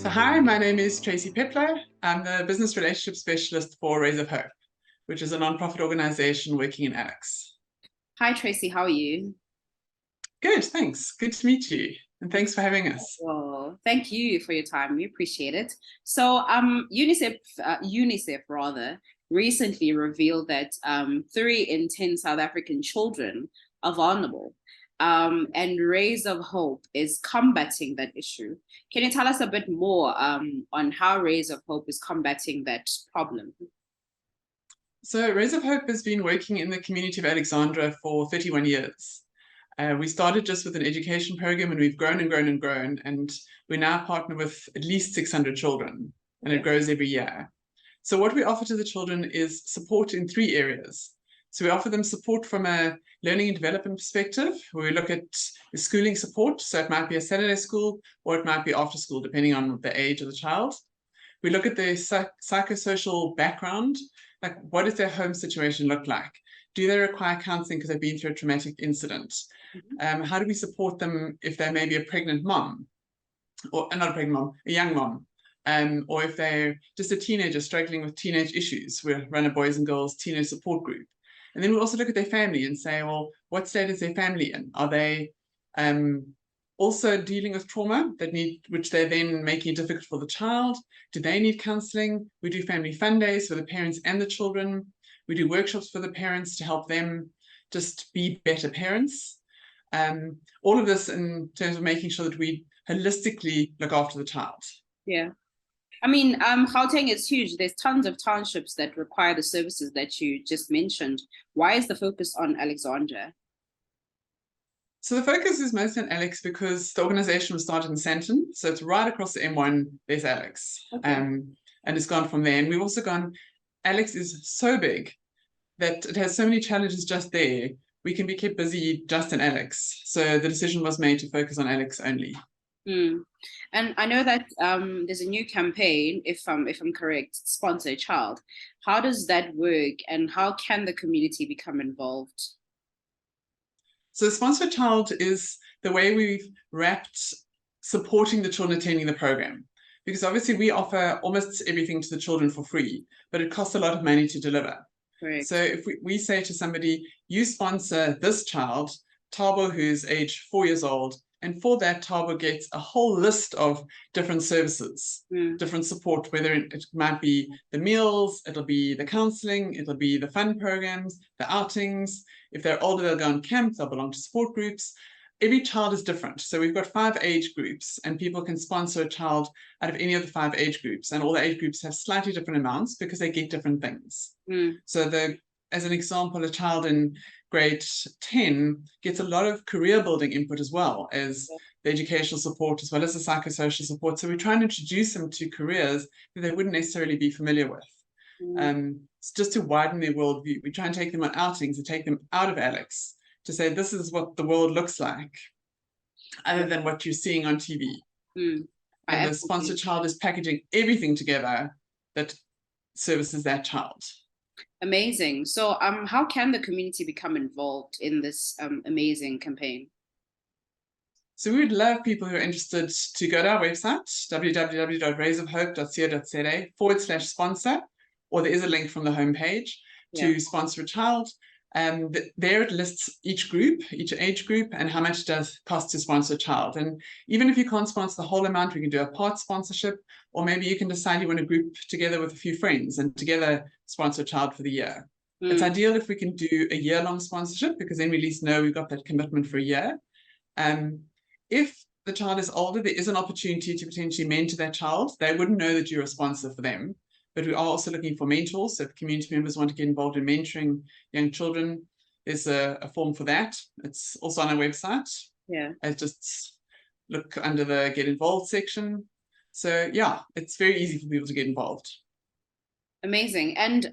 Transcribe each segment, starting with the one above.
So hi, my name is Tracy Pepler. I'm the Business Relationship Specialist for Rays of Hope, which is a nonprofit organization working in Alex. Hi, Tracy. How are you? Good, thanks. Good to meet you. And thanks for having us. Well, thank you for your time. We appreciate it. So, UNICEF rather recently revealed that 3 in 10 South African children are vulnerable, and Rays of Hope is combating that issue. Can you tell us a bit more on how Rays of Hope is combating that problem? So Rays of Hope has been working in the community of Alexandra for 31 years. We started just with an education program, and we've grown and grown and grown, and we now partner with at least 600 children, and it grows every year. So what we offer to the children is support in 3 areas. So we offer them support from a learning and development perspective, where we look at the schooling support. So it might be a Saturday school, or it might be after school, depending on the age of the child. We look at their psychosocial background, like what does their home situation look like? Do they require counseling because they've been through a traumatic incident? How do we support them if they may be a pregnant mom, or not a pregnant mom, a young mom, or if they're just a teenager struggling with teenage issues? We run a boys and girls teenage support group. And then we also look at their family and say, well, what state is their family in? Are they also dealing with trauma which they're then making it difficult for the child? Do they need counseling? We do family fun days for the parents and the children. We do workshops for the parents to help them just be better parents. All of this in terms of making sure that we holistically look after the child. Yeah. I mean, Gauteng is huge. There's tons of townships that require the services that you just mentioned. Why is the focus on Alexandra? So the focus is mostly on Alex because the organization was started in Sandton. So it's right across the M1, there's Alex. Okay. And it's gone from there. And we've also gone, Alex is so big that it has so many challenges just there. We can be kept busy just in Alex. So the decision was made to focus on Alex only. And I know that there's a new campaign, if I'm correct, Sponsor a Child. How does that work, and how can the community become involved? So Sponsor a Child is the way we've wrapped supporting the children attending the program. Because obviously we offer almost everything to the children for free, but it costs a lot of money to deliver. Correct. So if we say to somebody, you sponsor this child, Tabo, who's age 4 years old, and for that, Tabo gets a whole list of different services, different support, whether it might be the meals, it'll be the counseling, it'll be the fun programs, the outings. If they're older, they'll go on camp, they'll belong to support groups. Every child is different. So we've got 5 age groups, and people can sponsor a child out of any of the 5 age groups. And all the age groups have slightly different amounts because they get different things. So as an example, a child in grade 10 gets a lot of career building input as well as the educational support, as well as the psychosocial support. So we try and introduce them to careers that they wouldn't necessarily be familiar with. Just to widen their worldview. We try and take them on outings and take them out of Alex to say, this is what the world looks like, other than what you're seeing on TV. And the Sponsor Child is packaging everything together that services that child. Amazing. So how can the community become involved in this amazing campaign? So we would love people who are interested to go to our website, www.raysofhope.co.za/sponsor, or there is a link from the homepage to sponsor a child. And there it lists each group, each age group, and how much it does cost to sponsor a child. And even if you can't sponsor the whole amount, we can do a part sponsorship, or maybe you can decide you want to group together with a few friends and together sponsor a child for the year. It's ideal if we can do a year-long sponsorship, because then we at least know we've got that commitment for a year. If the child is older, there is an opportunity to potentially mentor that child. They wouldn't know that you're a sponsor for them. But we are also looking for mentors. So if community members want to get involved in mentoring young children, there's a form for that. It's also on our website. Just look under the Get Involved section. So yeah, it's very easy for people to get involved. Amazing. And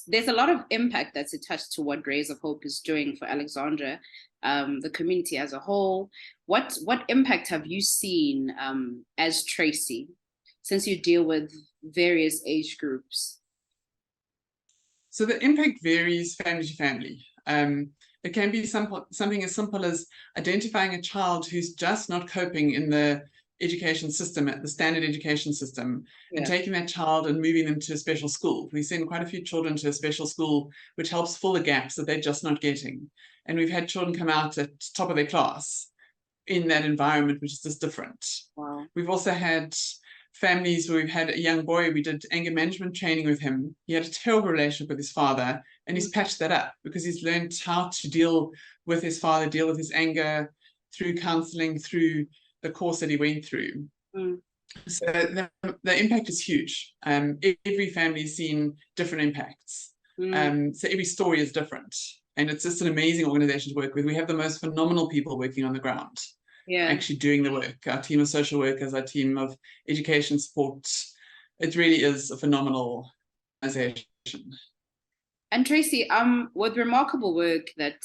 there's a lot of impact that's attached to what Rays of Hope is doing for Alexandra, the community as a whole. What impact have you seen as Tracy, since you deal with various age groups? So the impact varies family to family. It can be something as simple as identifying a child who's just not coping in the education system, the standard education system, and Yeah. taking that child and moving them to a special school. We send quite a few children to a special school, which helps fill the gaps that they're just not getting. And we've had children come out at top of their class in that environment, which is just different. Wow. We've also had families where we've had a young boy, we did anger management training with him. He had a terrible relationship with his father, and he's patched that up because he's learned how to deal with his father, deal with his anger through counseling, through the course that he went through. So the impact is huge. Every family's seen different impacts. So every story is different. And it's just an amazing organization to work with. We have the most phenomenal people working on the ground, actually doing the work. Our team of social workers, our team of education support. It really is a phenomenal organization. And Tracy, with remarkable work that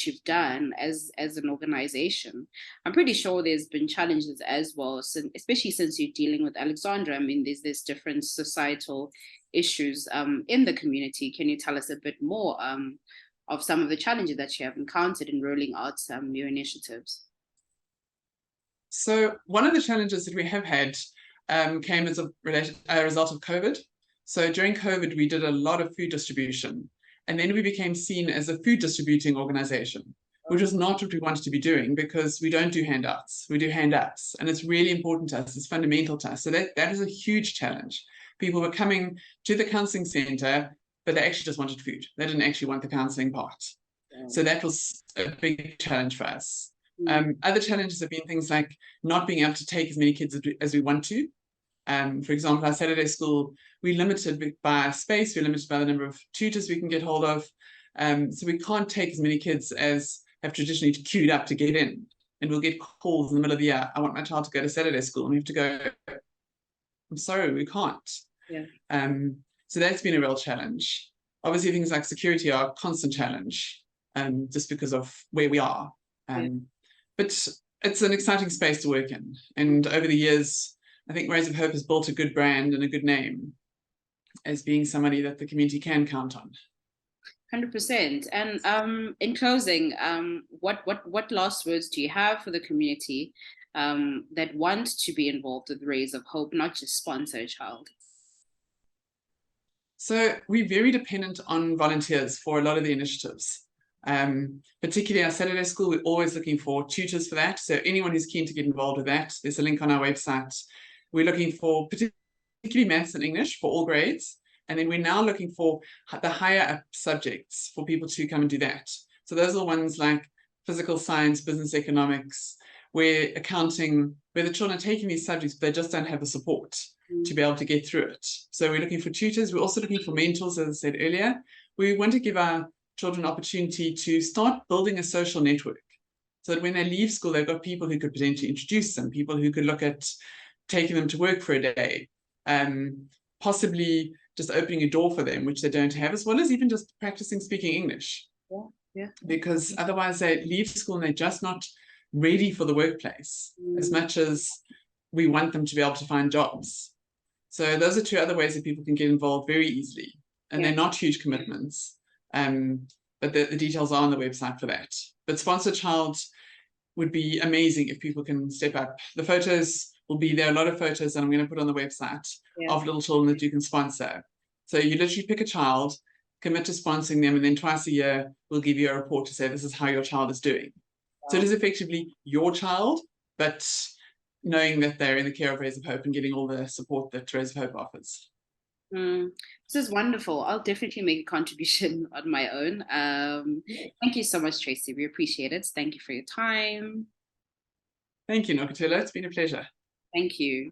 you've done as an organization, I'm pretty sure there's been challenges as well, especially since you're dealing with Alexandra. I mean, there's different societal issues in the community. Can you tell us a bit more of some of the challenges that you have encountered in rolling out your initiatives? So one of the challenges that we have had came as a result of COVID. So during COVID, we did a lot of food distribution, and then we became seen as a food distributing organization, which is not what we wanted to be doing, because we don't do handouts, we do hand-ups, and it's really important to us, it's fundamental to us. So that is a huge challenge. People were coming to the counselling centre, but they actually just wanted food. They didn't actually want the counselling part. So that was a big challenge for us. Other challenges have been things like not being able to take as many kids as we want to. For example, our Saturday school, we're limited by space, we're limited by the number of tutors we can get hold of. So we can't take as many kids as have traditionally queued up to get in. And we'll get calls in the middle of the year, I want my child to go to Saturday school, and we have to go, I'm sorry, we can't. So that's been a real challenge. Obviously, things like security are a constant challenge, just because of where we are. But it's an exciting space to work in. And over the years, I think Rays of Hope has built a good brand and a good name as being somebody that the community can count on. 100%. And in closing, what last words do you have for the community that want to be involved with Rays of Hope, not just sponsor a child? So we're very dependent on volunteers for a lot of the initiatives. Particularly our Saturday school, we're always looking for tutors for that. So anyone who's keen to get involved with that, there's a link on our website. We're looking for particularly maths and English for all grades. And then we're now looking for the higher up subjects for people to come and do that. So those are the ones like physical science, business economics, where accounting, where the children are taking these subjects, but they just don't have the support to be able to get through it. So we're looking for tutors. We're also looking for mentors, as I said earlier. We want to give our children opportunity to start building a social network, so that when they leave school, they've got people who could potentially introduce them, people who could look at taking them to work for a day, possibly just opening a door for them, which they don't have, as well as even just practicing speaking English. Because otherwise they leave school and they're just not ready for the workplace as much as we want them to be able to find jobs. So those are two other ways that people can get involved very easily, and they're not huge commitments. But the details are on the website for that. But Sponsor Child would be amazing if people can step up. The photos will be there, a lot of photos that I'm going to put on the website of little children that you can sponsor. So you literally pick a child, commit to sponsoring them, and then twice a year we'll give you a report to say this is how your child is doing. So it is effectively your child, but knowing that they're in the care of Rays of Hope and getting all the support that Rays of Hope offers. This is wonderful. I'll definitely make a contribution on my own. Thank you so much, Tracy. We appreciate it. Thank you for your time. Thank you, Nokutela. It's been a pleasure. Thank you.